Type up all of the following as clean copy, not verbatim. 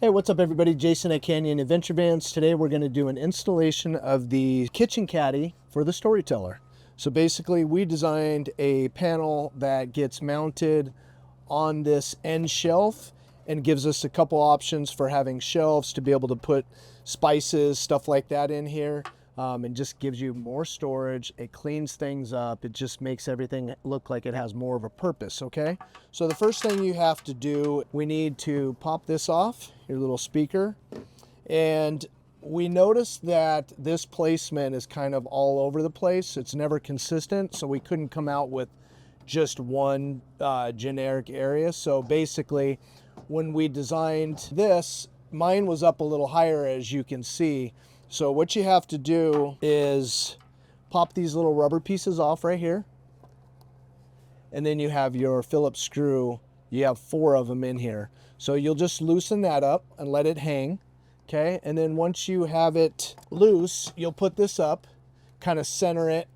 Hey, what's up everybody? Jason at Canyon Adventure Vans. Today we're going to do an installation of the kitchen caddy for the Storyteller. So basically we designed a panel that gets mounted on this end shelf and gives us a couple options for having shelves to be able to put spices, stuff like that in here. And just gives you more storage. It cleans things up. It just makes everything look like it has more of a purpose, okay? So the first thing you have to do, we need to pop this off, your little speaker. And we noticed that this placement is kind of all over the place. It's never consistent, so we couldn't come out with just one generic area. So basically, when we designed this, mine was up a little higher, as you can see. So what you have to do is pop these little rubber pieces off right here. And then you have your Phillips screw. You have 4 of them in here. So you'll just loosen that up and let it hang. Okay, and then once you have it loose, you'll put this up, kind of center it,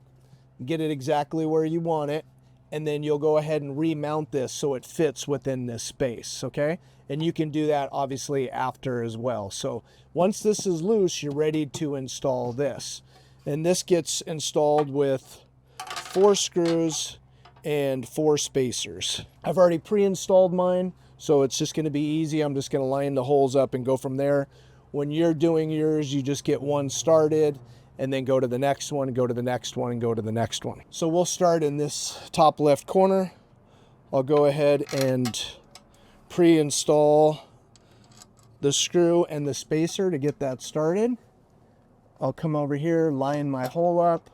get it exactly where you want it, and then you'll go ahead and remount this so it fits within this space, okay? And you can do that obviously after as well. So once this is loose, you're ready to install this. And this gets installed with 4 screws and 4 spacers. I've already pre-installed mine, so it's just gonna be easy. I'm just gonna line the holes up and go from there. When you're doing yours, you just get one started and then go to the next one, go to the next one, and go to the next one. So we'll start in this top left corner. I'll go ahead and pre-install the screw and the spacer to get that started. I'll come over here, line my hole up,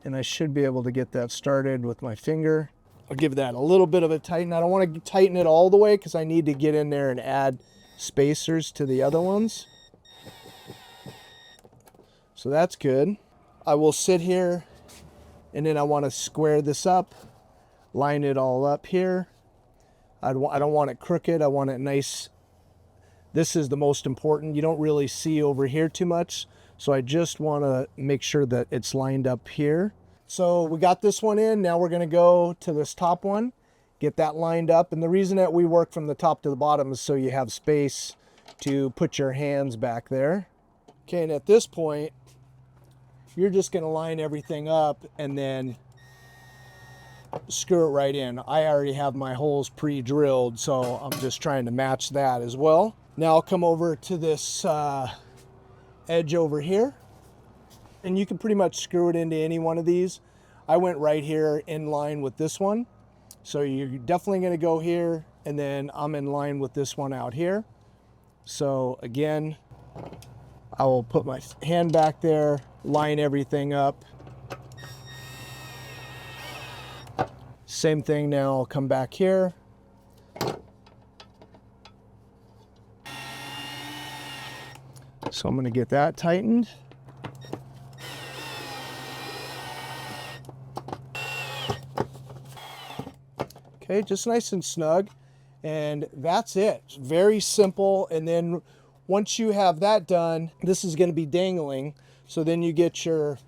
and I should be able to get that started with my finger. I'll give that a little bit of a tighten. I don't want to tighten it all the way because I need to get in there and add spacers to the other ones. So that's good. I will sit here and then I want to square this up, line it all up here. I don't want it crooked. I want it nice. This is the most important. You don't really see over here too much. So I just want to make sure that it's lined up here. So we got this one in. Now we're going to go to this top one, get that lined up. And the reason that we work from the top to the bottom is so you have space to put your hands back there. Okay, and at this point, you're just going to line everything up and then screw it right in. I already have my holes pre-drilled, so I'm just trying to match that as well. Now I'll come over to this edge over here, and you can pretty much screw it into any one of these. I went right here in line with this one. So you're definitely going to go here, and then I'm in line with this one out here. So again, I will put my hand back there, line everything up. Same thing now, I'll come back here. So I'm going to get that tightened. Okay, just nice and snug. And that's it. It's very simple. And then once you have that done, this is going to be dangling. So then you get your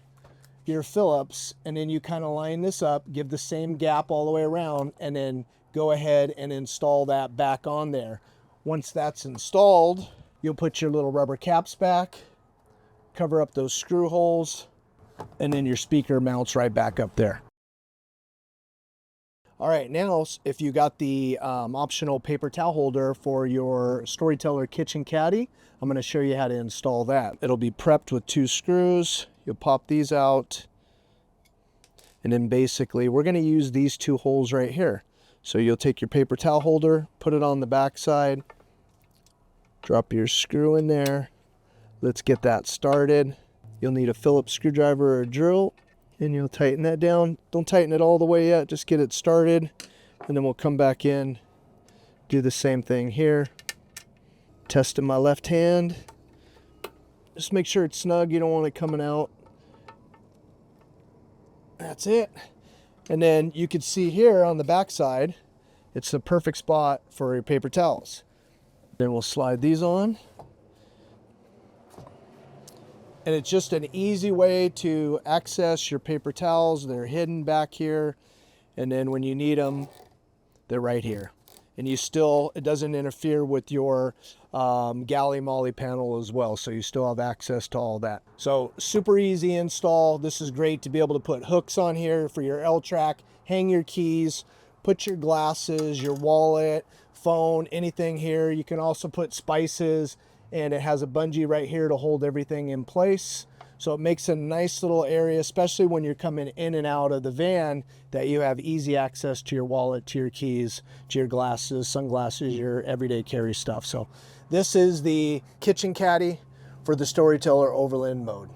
Phillips, and then you kind of line this up, give the same gap all the way around, and then go ahead and install that back on there. Once that's installed, you'll put your little rubber caps back, cover up those screw holes, and then your speaker mounts right back up there. All right, now if you got the optional paper towel holder for your Storyteller Kitchen Caddy, I'm going to show you how to install that. It'll be prepped with 2 screws. You'll pop these out, and then basically we're going to use these 2 holes right here. So you'll take your paper towel holder, put it on the back side, drop your screw in there. Let's get that started. You'll need a Phillips screwdriver or a drill, and you'll tighten that down. Don't tighten it all the way yet, just get it started, and then we'll come back in, do the same thing here. Test in my left hand. Just make sure it's snug, you don't want it coming out. That's it. And then you can see here on the back side, it's the perfect spot for your paper towels. Then we'll slide these on. And it's just an easy way to access your paper towels. They're hidden back here. And then when you need them, they're right here. and it doesn't interfere with your galley molly panel as well, so you still have access to all that. So super easy install. This is great to be able to put hooks on here for your L-track, hang your keys, put your glasses, your wallet, phone, anything here. You can also put spices, and it has a bungee right here to hold everything in place. So it makes a nice little area, especially when you're coming in and out of the van, that you have easy access to your wallet, to your keys, to your glasses, sunglasses, your everyday carry stuff. So this is the Kitchen Caddy for the Storyteller Overland mode.